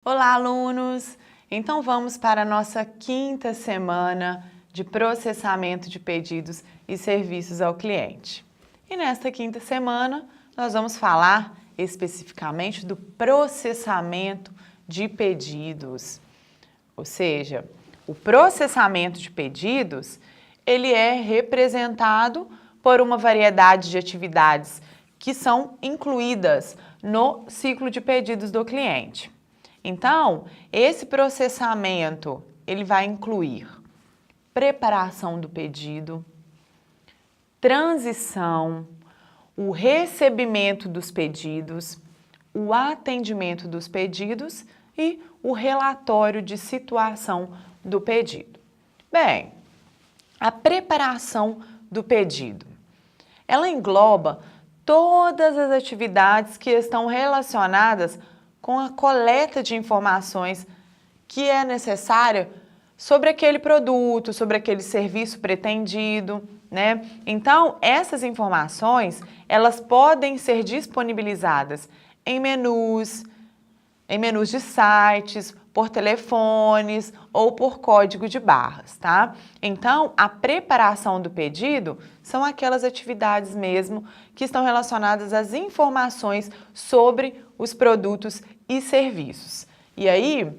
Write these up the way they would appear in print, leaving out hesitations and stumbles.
Olá, alunos! Então vamos para a nossa quinta semana de processamento de pedidos e serviços ao cliente. E nesta quinta semana nós vamos falar especificamente do processamento de pedidos. Ou seja, o processamento de pedidos, ele é representado por uma variedade de atividades que são incluídas no ciclo de pedidos do cliente. Então, esse processamento, ele vai incluir preparação do pedido, transição, o recebimento dos pedidos, o atendimento dos pedidos e o relatório de situação do pedido. Bem, a preparação do pedido, ela engloba todas as atividades que estão relacionadas com a coleta de informações que é necessária sobre aquele produto, sobre aquele serviço pretendido, né? Então, essas informações, elas podem ser disponibilizadas em menus de sites, por telefones ou por código de barras, tá? Então, a preparação do pedido são aquelas atividades mesmo que estão relacionadas às informações sobre os produtos e serviços. E aí,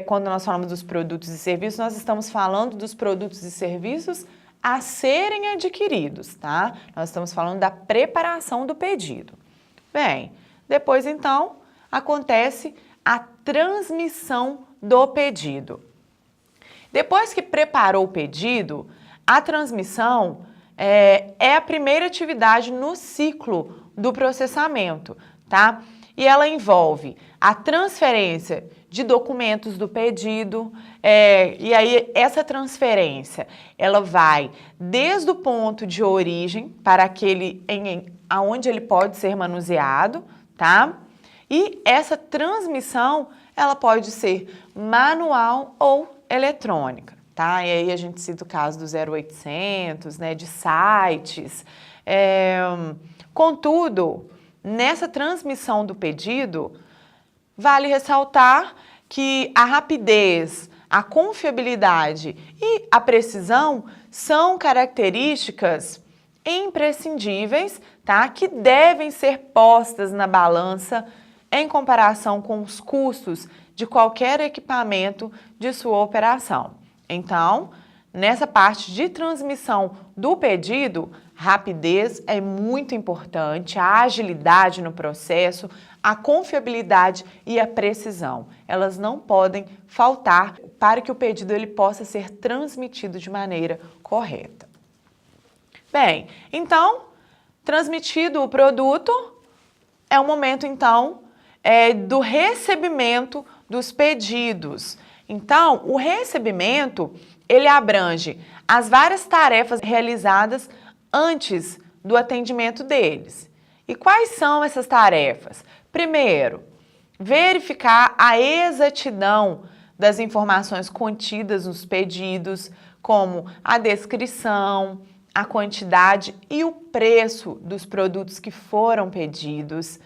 quando nós falamos dos produtos e serviços, nós estamos falando dos produtos e serviços a serem adquiridos, tá? Nós estamos falando da preparação do pedido. Bem, depois então acontece a transmissão do pedido. Depois que preparou o pedido, a transmissão é a primeira atividade no ciclo do processamento, tá? E ela envolve a transferência de documentos do pedido, e aí essa transferência, ela vai desde o ponto de origem para aquele aonde ele pode ser manuseado, tá? E essa transmissão, ela pode ser manual ou eletrônica, tá? E aí a gente cita o caso do 0800, né, de sites. Contudo, nessa transmissão do pedido, vale ressaltar que a rapidez, a confiabilidade e a precisão são características imprescindíveis, tá? Que devem ser postas na balança em comparação com os custos de qualquer equipamento de sua operação. Então, nessa parte de transmissão do pedido, rapidez é muito importante, a agilidade no processo, a confiabilidade e a precisão. Elas não podem faltar para que o pedido ele possa ser transmitido de maneira correta. Bem, então, transmitido o produto, é o momento então do recebimento dos pedidos. Então, o recebimento, ele abrange as várias tarefas realizadas antes do atendimento deles. E quais são essas tarefas? Primeiro, verificar a exatidão das informações contidas nos pedidos, como a descrição, a quantidade e o preço dos produtos que foram pedidos.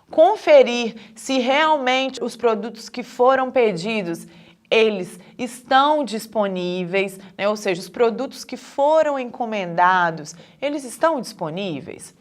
Conferir se realmente os produtos que foram pedidos, eles estão disponíveis, né? Ou seja, os produtos que foram encomendados, eles estão disponíveis.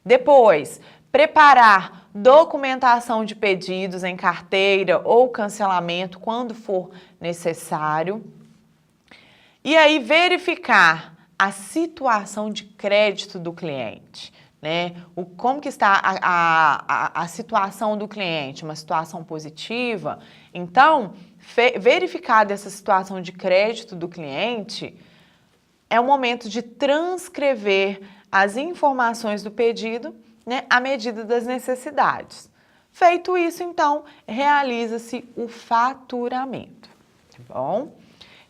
Depois, preparar documentação de pedidos em carteira ou cancelamento quando for necessário. E aí, verificar a situação de crédito do cliente, né? Como que está a situação do cliente, uma situação positiva. Então, verificada essa situação de crédito do cliente, é o momento de transcrever as informações do pedido, né, à medida das necessidades. Feito isso, então, realiza-se o faturamento, tá bom?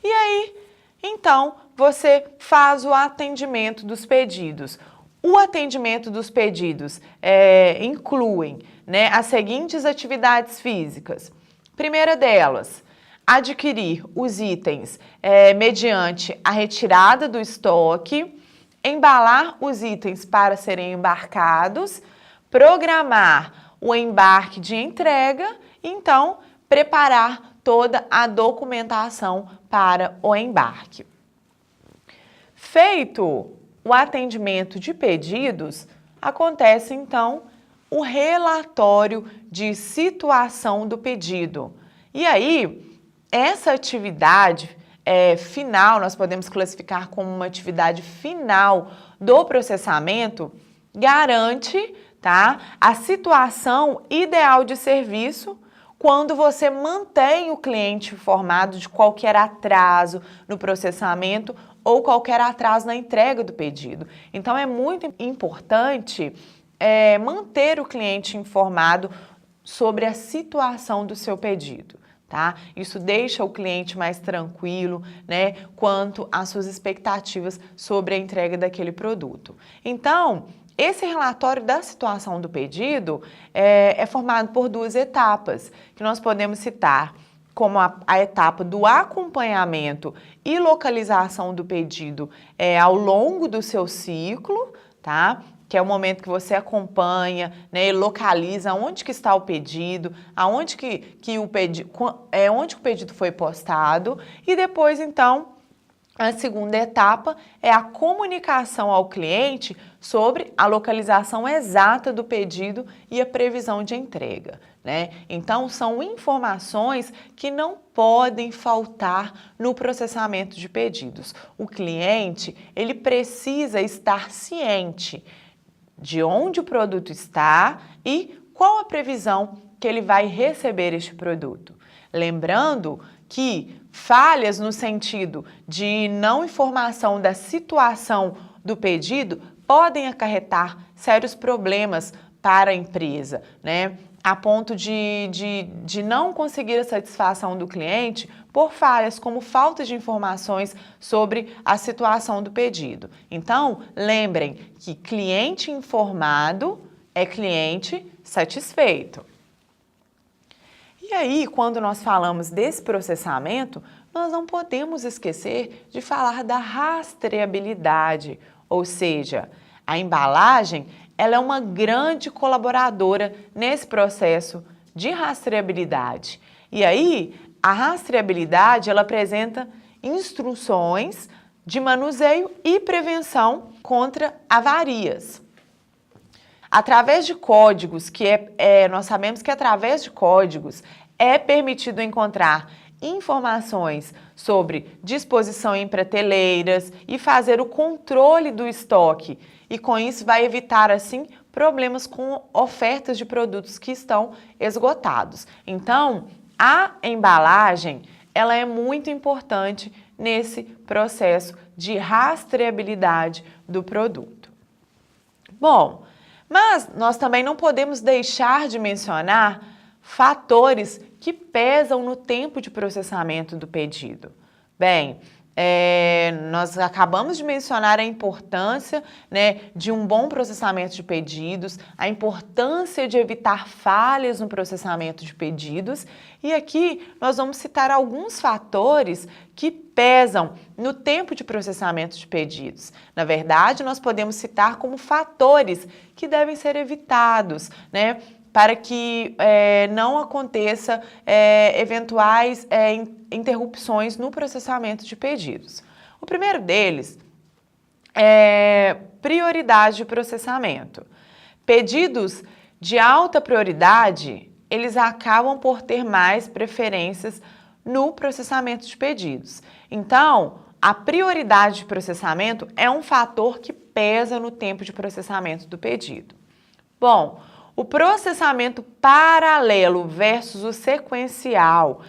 E aí, então, você faz o atendimento dos pedidos. O atendimento dos pedidos incluem, né, as seguintes atividades físicas. Primeira delas, adquirir os itens mediante a retirada do estoque, embalar os itens para serem embarcados, programar o embarque de entrega e, então, preparar toda a documentação para o embarque. Feito o atendimento de pedidos, acontece então o relatório de situação do pedido. E aí, essa atividade final, nós podemos classificar como uma atividade final do processamento, garante, tá, a situação ideal de serviço quando você mantém o cliente informado de qualquer atraso no processamento ou qualquer atraso na entrega do pedido. Então, é muito importante manter o cliente informado sobre a situação do seu pedido, tá? Isso deixa o cliente mais tranquilo, né, quanto às suas expectativas sobre a entrega daquele produto. Então, esse relatório da situação do pedido é formado por duas etapas, que nós podemos citar como a etapa do acompanhamento e localização do pedido ao longo do seu ciclo, tá? Que é o momento que você acompanha, né, e localiza onde que está o pedido, onde o pedido foi postado, e depois, então, a segunda etapa é a comunicação ao cliente sobre a localização exata do pedido e a previsão de entrega, né? Então, são informações que não podem faltar no processamento de pedidos. O cliente, ele precisa estar ciente de onde o produto está e qual a previsão que ele vai receber este produto. Lembrando que falhas no sentido de não informação da situação do pedido podem acarretar sérios problemas para a empresa, né? A ponto de não conseguir a satisfação do cliente por falhas como falta de informações sobre a situação do pedido. Então, lembrem que cliente informado é cliente satisfeito. E aí, quando nós falamos desse processamento, nós não podemos esquecer de falar da rastreabilidade, ou seja, a embalagem ela é uma grande colaboradora nesse processo de rastreabilidade. E aí, a rastreabilidade ela apresenta instruções de manuseio e prevenção contra avarias. Através de códigos, nós sabemos que através de códigos é permitido encontrar informações sobre disposição em prateleiras e fazer o controle do estoque. E com isso vai evitar, assim, problemas com ofertas de produtos que estão esgotados. Então, a embalagem, ela é muito importante nesse processo de rastreabilidade do produto. Bom, mas nós também não podemos deixar de mencionar fatores que pesam no tempo de processamento do pedido. Bem, nós acabamos de mencionar a importância, né, de um bom processamento de pedidos, a importância de evitar falhas no processamento de pedidos, e aqui nós vamos citar alguns fatores que pesam no tempo de processamento de pedidos. Na verdade, nós podemos citar como fatores que devem ser evitados, né, para que não aconteça eventuais interrupções no processamento de pedidos. O primeiro deles é prioridade de processamento. Pedidos de alta prioridade, eles acabam por ter mais preferências no processamento de pedidos. Então, a prioridade de processamento é um fator que pesa no tempo de processamento do pedido. Bom, o processamento paralelo versus o sequencial,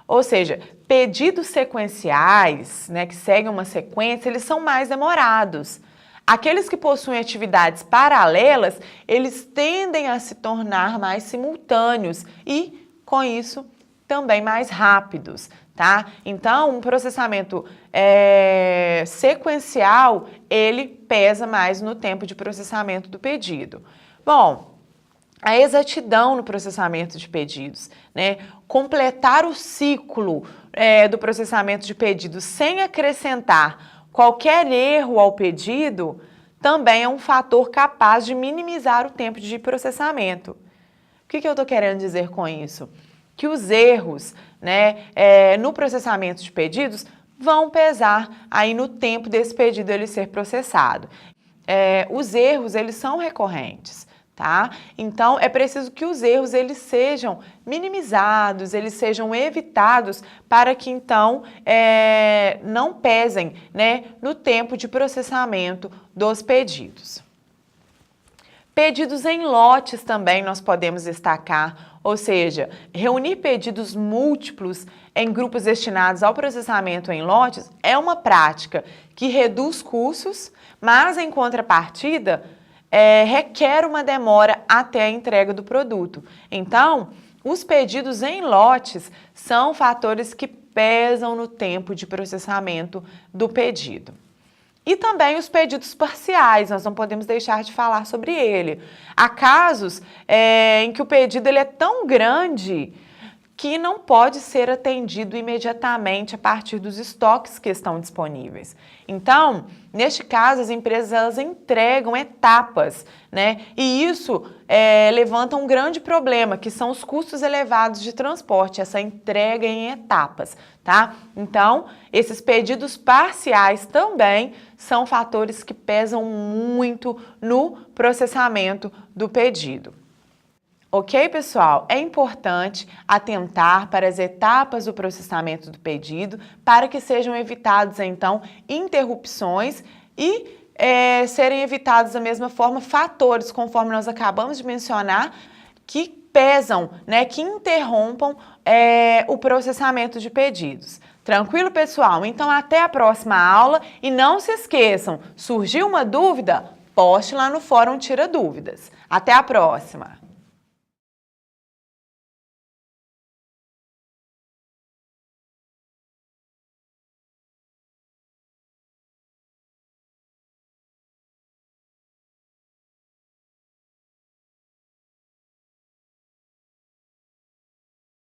ou seja, pedidos sequenciais, né, que seguem uma sequência, eles são mais demorados. Aqueles que possuem atividades paralelas, eles tendem a se tornar mais simultâneos e, com isso, também mais rápidos, tá? Então, um processamento sequencial, ele pesa mais no tempo de processamento do pedido. Bom, a exatidão no processamento de pedidos, né? Completar o ciclo do processamento de pedidos sem acrescentar qualquer erro ao pedido também é um fator capaz de minimizar o tempo de processamento. O que eu estou querendo dizer com isso? que os erros, né, no processamento de pedidos vão pesar aí no tempo desse pedido ele ser processado. Os erros, eles são recorrentes, tá? Então, é preciso que os erros, eles sejam minimizados, eles sejam evitados para que, então, não pesem, né, no tempo de processamento dos pedidos. Pedidos em lotes também nós podemos destacar, ou seja, reunir pedidos múltiplos em grupos destinados ao processamento em lotes é uma prática que reduz custos, mas em contrapartida requer uma demora até a entrega do produto. Então, os pedidos em lotes são fatores que pesam no tempo de processamento do pedido. E também os pedidos parciais, nós não podemos deixar de falar sobre ele. Há casos em que o pedido ele é tão grande que não pode ser atendido imediatamente a partir dos estoques que estão disponíveis. Então, neste caso, as empresas elas entregam etapas, né? E isso levanta um grande problema, que são os custos elevados de transporte, essa entrega em etapas, tá? Então, esses pedidos parciais também são fatores que pesam muito no processamento do pedido. Ok, pessoal? É importante atentar para as etapas do processamento do pedido para que sejam evitadas, então, interrupções e serem evitados da mesma forma fatores, conforme nós acabamos de mencionar, que pesam, né, que interrompam o processamento de pedidos. Tranquilo, pessoal? Então, até a próxima aula e não se esqueçam, surgiu uma dúvida? Poste lá no fórum Tira Dúvidas. Até a próxima!